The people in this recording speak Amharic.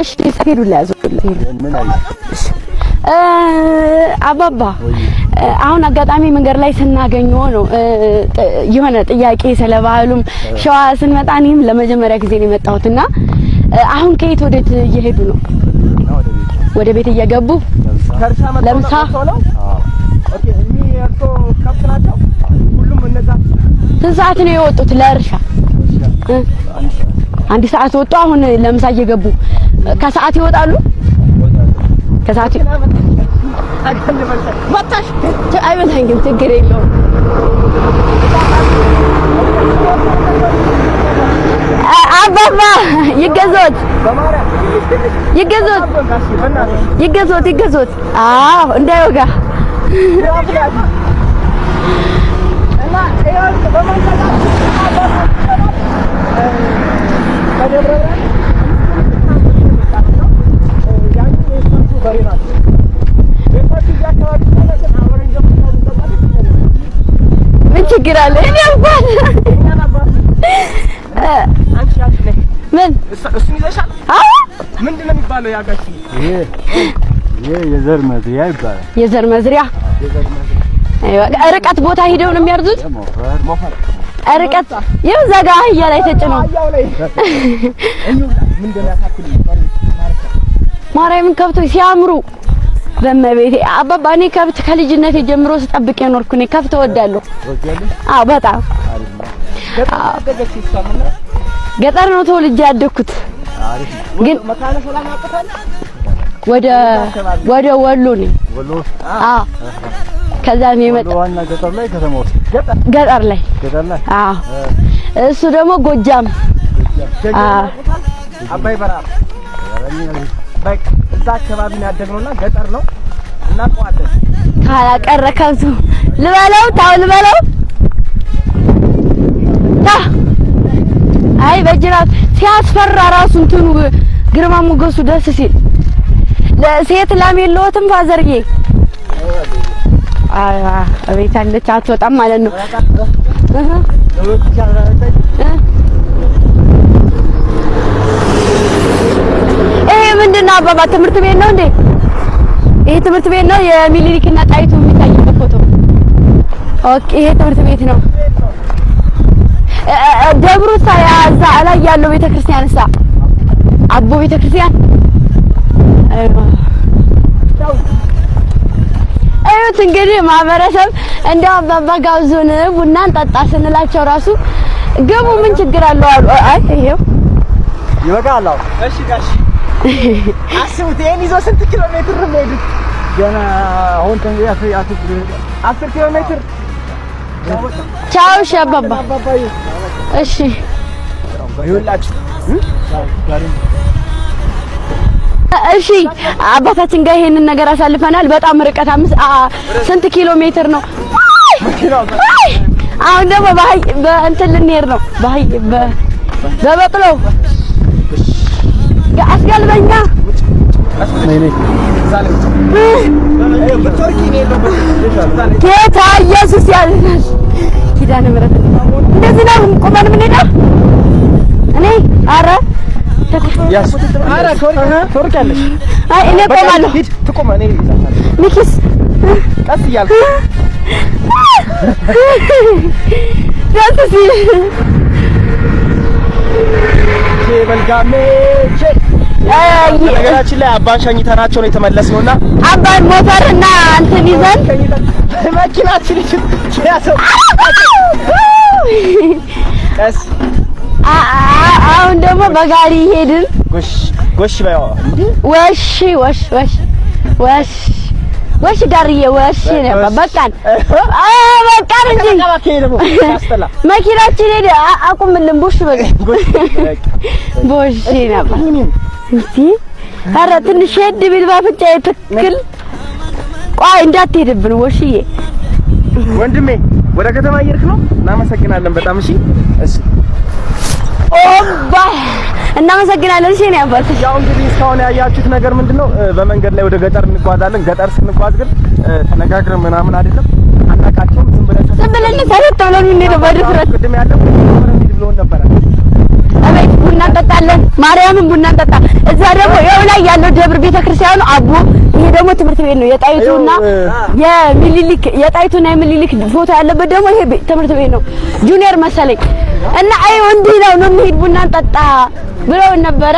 እሺ ሰፊዱ ላይ ያዙልኝ አባባ አሁን አጋጣሚ መንገድ ላይ ስናገኘው ነው የሆነ ጥያቄ ስለባህሉም ሸዋ ስንመጣ እኔም ለመጀመሪያ ጊዜ ነው የመጣሁትና አሁን ከየት ወዴት እየሄዱ ነው? ወደ ቤት እየገቡ ለምሳ ኦኬ እኔ ያልቶ ከብት ናቸው ሁሉም እነዛ ስንት ሰዓት ነው የወጡት ለእርሻ? አንድ ሰዓት ወጡ። አሁን ለምሳ እየገቡ ከሰዓት ይወጣሉ። ከሰዓት መጣሽ አይበታኝም ችግር የለውም። አባባ ይገዞት ይገዞት ይገዞት ይገዞት አዎ እንዳይወጋ እና ይሄን በመንገድ ምን ችግር አለ? እኔ እንኳን ምን እሱን ይዘሻል? አዎ ምንድነው የሚባለው? ያጋጭ ይሄ የዘር መዝሪያ ይባላል። የዘር መዝሪያ ርቀት ቦታ ሄደው ነው የሚያርዙት። ርቀት ይኸው ዘጋ አህያ ላይ ተጭነው ማርያምን ከብቶች ሲያምሩ በመቤቴ አባባ እኔ ከብት ከልጅነቴ ጀምሮ ስጠብቅ የኖርኩ ነኝ። ከብት እወዳለሁ። አዎ በጣም ገጠር ነው ተወልጄ ያደኩት። ግን ወደ ወሎ ነኝ። አዎ ከዛ ነው የመጣው። ዋና ገጠር ላይ ከተማ ውስጥ ገጠር ላይ አዎ እሱ ደግሞ ጎጃም አባይ በራራ በቃ እዛ አካባቢ ነው ያደግነውና ገጠር ነው እናውቀዋለን። ካላቀረ ከብቱ ልበለው ታው ልበለው ታ አይ በጅራት ሲያስፈራ ራሱ እንትኑ ግርማ ሞገሱ ደስ ሲል ለሴት ላም የለውትም ፋዘርዬ አቤት አለች አትወጣም ማለት ነው። ይሄ ምንድነው አባባ ትምህርት ቤት ነው እንዴ? ይሄ ትምህርት ቤት ነው የሚኒሊክና ጣይቱ የሚታይበት ፎቶ። ኦኬ ይሄ ትምህርት ቤት ነው። ደብሩ ሳያዛ ላይ ያለው ቤተክርስቲያን እሳ አቦ ቤተክርስቲያን አይት እንግዲህ ማህበረሰብ እንደው አባባ ጋብዞን ቡና እንጠጣ ስንላቸው ራሱ ገቡ ምን ችግር አለው አሉ። አይ ይሄው ይበቃል። እሺ ጋሽ አስቡት ይሄን ይዞ ስንት ኪሎ ሜትር ነው የሚሄዱት? ገና አሁን ተንገያ 10 ኪሎ ሜትር። ቻው እሺ አባባ እሺ ይውላችሁ እሺ አባታችን ጋር ይሄንን ነገር አሳልፈናል። በጣም ርቀት ስንት ኪሎ ሜትር ነው? አሁን ደግሞ በእንትን ልንሄድ ነው። በበቅሎ አስገልበኛ ጌታ ኢየሱስ ያድናል። ኪዳነ ምሕረት እንደዚህ ነው ቆመን የምንሄደው። እኔ ኧረ ትወርቂያለሽ። አይ እኔ እቆማለሁ። ሂድ ትቆማ እኔ ይዛታለሁ። ሚኪስ ቀስ እያልኩ ደስ ሲል በልጋሜ ነገራችን ላይ አባን ሸኝተናቸው ነው የተመለስነውና አባን ሞተርና እንትን ይዘን መኪናችን ያሰው ቀስ አሁን ደግሞ በጋሪ ሄድን። ጎሽ ባይዋ እንዴ ወሽ ዳርዬ ወሽ ነው በቃን። በቃን እንጂ መኪናችን ሄደ አቁምልን። ቡሽ በቃ ቡሽ ነበር እንዴ? ኧረ ትንሽ ሄድ ቢል ባፍንጫዬ ትክክል። ቆይ እንዳትሄድብን ወሽዬ ወንድሜ። ወደ ከተማ እየሄድክ ነው? እናመሰግናለን በጣም እሺ። ኦባ እናመሰግናለን። እሺ ነው አባቴ። ያው እንግዲህ እስካሁን ያያችሁት ነገር ምንድነው? በመንገድ ላይ ወደ ገጠር እንጓዛለን። ገጠር ስንጓዝ ግን ተነጋግረን ምናምን አይደለም አናቃቸውም። ዝም ብለን ተረተውለን እንሄደው በድፍረት ቅድም ያለው ብሎን ነበር። አቤት ቡና ቡና እንጠጣለን። ማርያምን ቡና እንጠጣ። እዛ ደግሞ ያው ላይ ያለው ደብር ቤተክርስቲያኑ አቦ። ይሄ ደግሞ ትምህርት ቤት ነው። የጣይቱና የሚኒሊክ ፎቶ ያለበት ደግሞ ይሄ ትምህርት ቤት ነው። ጁኒየር መሰለኝ እና አይ እንዲህ ነው እንሂድ ቡና እንጠጣ ብለው ነበረ።